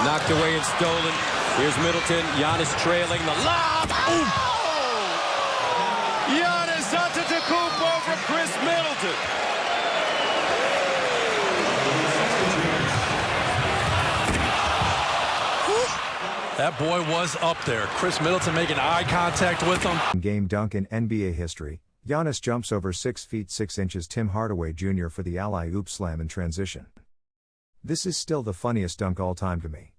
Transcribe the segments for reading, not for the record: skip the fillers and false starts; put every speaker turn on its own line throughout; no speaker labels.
Knocked away and stolen. Here's Middleton. Giannis trailing the lob. Oh! Giannis Antetokounmpo from Chris Middleton.
That boy was up there. Chris Middleton making eye contact with him.
Game dunk in NBA history. Giannis jumps over 6 feet 6 inches Tim Hardaway Jr. for the alley-oop slam in transition. This is still the funniest dunk all time to me.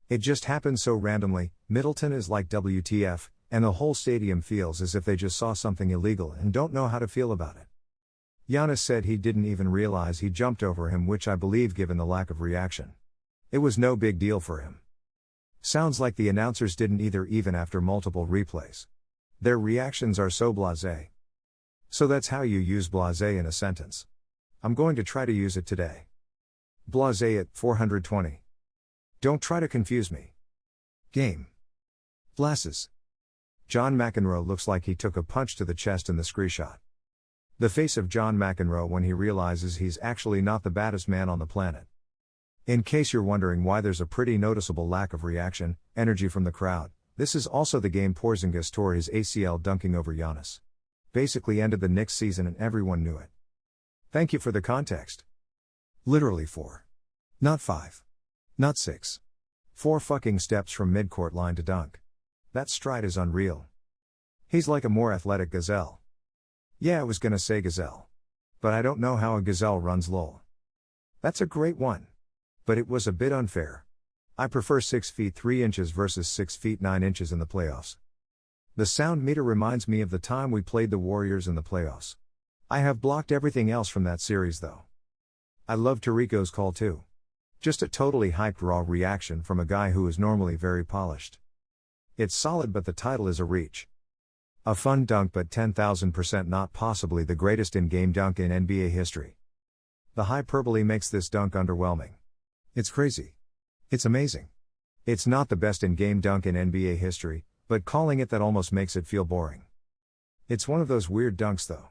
It just happened so randomly. Middleton is like WTF, and the whole stadium feels as if they just saw something illegal and don't know how to feel about it. Giannis said he didn't even realize he jumped over him, which I believe given the lack of reaction. It was no big deal for him. Sounds like the announcers didn't either, even after multiple replays. Their reactions are so blasé. So that's how you use blasé in a sentence. I'm going to try to use it today. Blasé at 420. Don't try to confuse me. Game. Glasses. John McEnroe looks like he took a punch to the chest in the screenshot. The face of John McEnroe when he realizes he's actually not the baddest man on the planet. In case you're wondering why there's a pretty noticeable lack of reaction, energy from the crowd, this is also the game Porzingis tore his ACL dunking over Giannis. Basically ended the Knicks season and everyone knew it. Thank you for the context. Literally 4. Not 5. Not 6. 4 fucking steps from midcourt line to dunk. That stride is unreal. He's like a more athletic gazelle. Yeah, I was gonna say gazelle. But I don't know how a gazelle runs, lol. That's a great one. But it was a bit unfair. I prefer 6 feet 3 inches versus 6 feet 9 inches in the playoffs. The sound meter reminds me of the time we played the Warriors in the playoffs. I have blocked everything else from that series though. I love Tarico's call too. Just a totally hyped raw reaction from a guy who is normally very polished. It's solid, but the title is a reach. A fun dunk, but 10,000% not possibly the greatest in-game dunk in NBA history. The hyperbole makes this dunk underwhelming. It's crazy. It's amazing. It's not the best in-game dunk in NBA history, but calling it that almost makes it feel boring. It's one of those weird dunks though.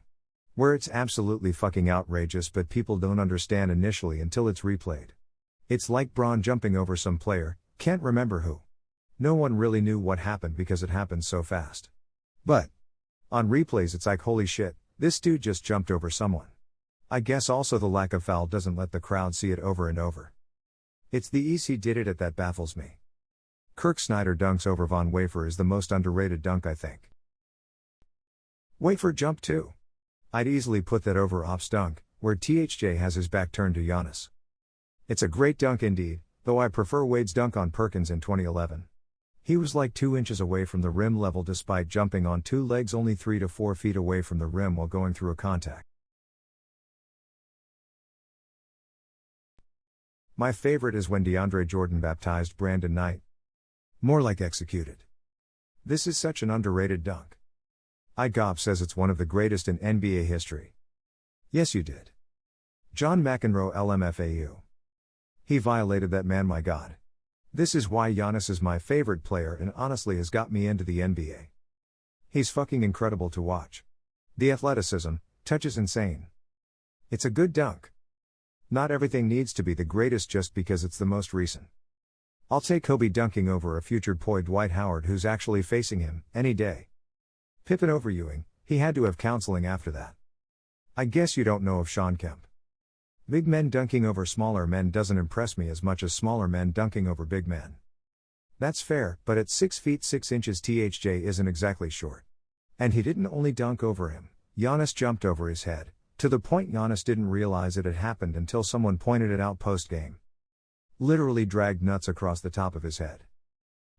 Where it's absolutely fucking outrageous but people don't understand initially until it's replayed. It's like Bron jumping over some player, can't remember who. No one really knew what happened because it happened so fast. But on replays it's like, holy shit, this dude just jumped over someone. I guess also the lack of foul doesn't let the crowd see it over and over. It's the ease he did it at that baffles me. Kirk Snyder dunks over Von Wafer is the most underrated dunk, I think. Wafer jumped too. I'd easily put that over Ops dunk, where THJ has his back turned to Giannis. It's a great dunk indeed, though I prefer Wade's dunk on Perkins in 2011. He was like 2 inches away from the rim level despite jumping on 2 legs only 3 to 4 feet away from the rim while going through a contact. My favorite is when DeAndre Jordan baptized Brandon Knight. More like executed. This is such an underrated dunk. iGob says it's one of the greatest in NBA history. Yes, you did. John McEnroe LMFAU. He violated that man, my god. This is why Giannis is my favorite player and honestly has got me into the NBA. He's fucking incredible to watch. The athleticism, touch is insane. It's a good dunk. Not everything needs to be the greatest just because it's the most recent. I'll take Kobe dunking over a future poi Dwight Howard who's actually facing him, any day. Pippen over Ewing, he had to have counseling after that. I guess you don't know of Sean Kemp. Big men dunking over smaller men doesn't impress me as much as smaller men dunking over big men. That's fair, but at 6 feet 6 inches THJ isn't exactly short. And he didn't only dunk over him, Giannis jumped over his head, to the point Giannis didn't realize it had happened until someone pointed it out post-game. Literally dragged nuts across the top of his head.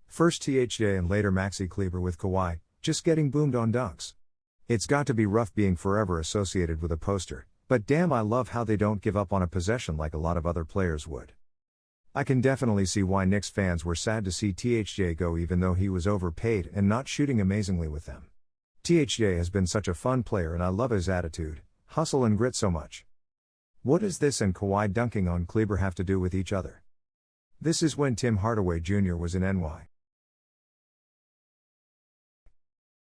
First THJ and later Maxi Kleber with Kawhi, just getting boomed on dunks. It's got to be rough being forever associated with a poster, but damn, I love how they don't give up on a possession like a lot of other players would. I can definitely see why Knicks fans were sad to see THJ go even though he was overpaid and not shooting amazingly with them. THJ has been such a fun player and I love his attitude, hustle and grit so much. What does this and Kawhi dunking on Kleber have to do with each other? This is when Tim Hardaway Jr. was in NY.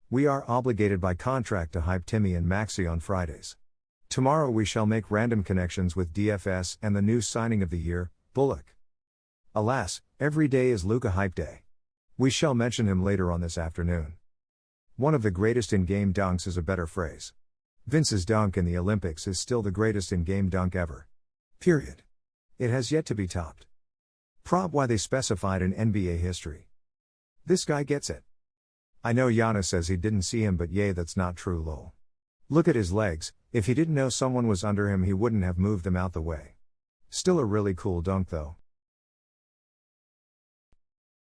We are obligated by contract to hype Timmy and Maxi on Fridays. Tomorrow we shall make random connections with DFS and the new signing of the year, Bullock. Alas, every day is Luka hype day. We shall mention him later on this afternoon. One of the greatest in-game dunks is a better phrase. Vince's dunk in the Olympics is still the greatest in-game dunk ever. Period. It has yet to be topped. Prob why they specified in NBA history. This guy gets it. I know Giannis says he didn't see him, but yay, that's not true, lol. Look at his legs. If he didn't know someone was under him, he wouldn't have moved them out the way. Still a really cool dunk though.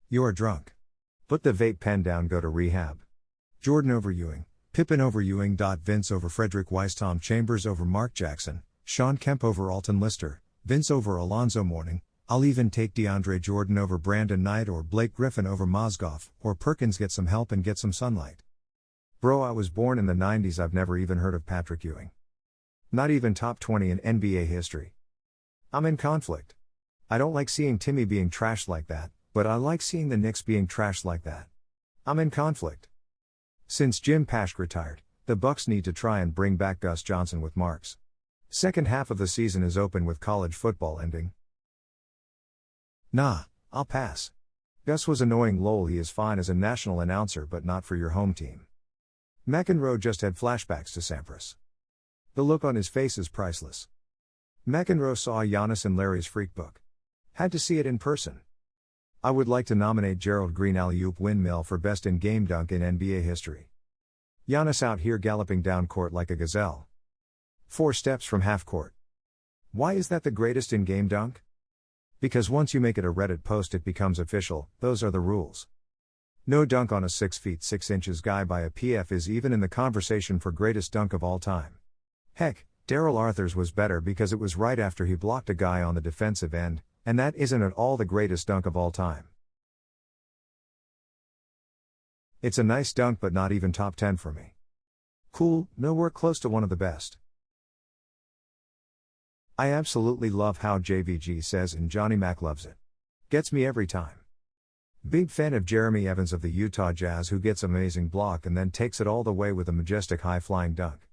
You're drunk. Put the vape pen down, go to rehab. Jordan over Ewing, Pippen over Ewing. Vince over Frederick Weiss, Tom Chambers over Mark Jackson, Sean Kemp over Alton Lister, Vince over Alonzo Mourning. I'll even take DeAndre Jordan over Brandon Knight or Blake Griffin over Mozgov, or Perkins. Get some help and get some sunlight. Bro, I was born in the 90s, I've never even heard of Patrick Ewing. Not even top 20 in NBA history. I'm in conflict. I don't like seeing Timmy being trashed like that, but I like seeing the Knicks being trashed like that. I'm in conflict. Since Jim Paschke retired, the Bucks need to try and bring back Gus Johnson with marks. Second half of the season is open with college football ending. Nah, I'll pass. Gus was annoying, lol. He is fine as a national announcer, but not for your home team. McEnroe just had flashbacks to Sampras. The look on his face is priceless. McEnroe saw Giannis in Larry's Freak book. Had to see it in person. I would like to nominate Gerald Green alley-oop windmill for best in-game dunk in NBA history. Giannis out here galloping down court like a gazelle. 4 steps from half court. Why is that the greatest in-game dunk? Because once you make it a Reddit post, it becomes official. Those are the rules. No dunk on a 6 feet 6 inches guy by a PF is even in the conversation for greatest dunk of all time. Heck, Darrell Arthur's was better because it was right after he blocked a guy on the defensive end, and that isn't at all the greatest dunk of all time. It's a nice dunk, but not even top 10 for me. Cool, nowhere close to one of the best. I absolutely love how JVG says and Johnny Mac loves it. Gets me every time. Big fan of Jeremy Evans of the Utah Jazz, who gets amazing block and then takes it all the way with a majestic high-flying dunk.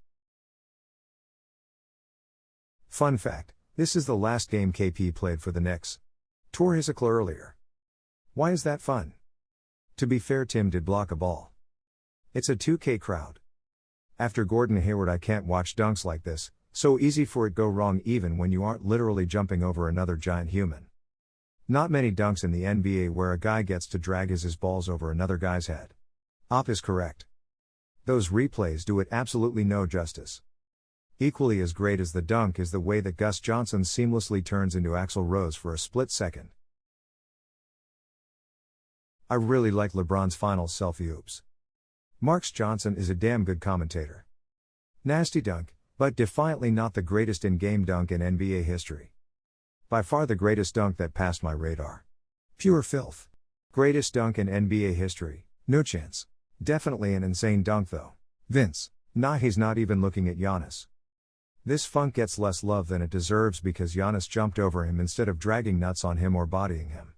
Fun fact, this is the last game KP played for the Knicks. Tore his ACL earlier. Why is that fun? To be fair, Tim did block a ball. It's a 2K crowd. After Gordon Hayward, I can't watch dunks like this, so easy for it go wrong even when you aren't literally jumping over another giant human. Not many dunks in the NBA where a guy gets to drag his balls over another guy's head. Op is correct. Those replays do it absolutely no justice. Equally as great as the dunk is the way that Gus Johnson seamlessly turns into Axl Rose for a split second. I really like LeBron's final selfie oops. Marks Johnson is a damn good commentator. Nasty dunk, but defiantly not the greatest in-game dunk in NBA history. By far the greatest dunk that passed my radar. Pure filth. Greatest dunk in NBA history, no chance. Definitely an insane dunk though. Vince. Nah, he's not even looking at Giannis. This funk gets less love than it deserves because Giannis jumped over him instead of dragging nuts on him or bodying him.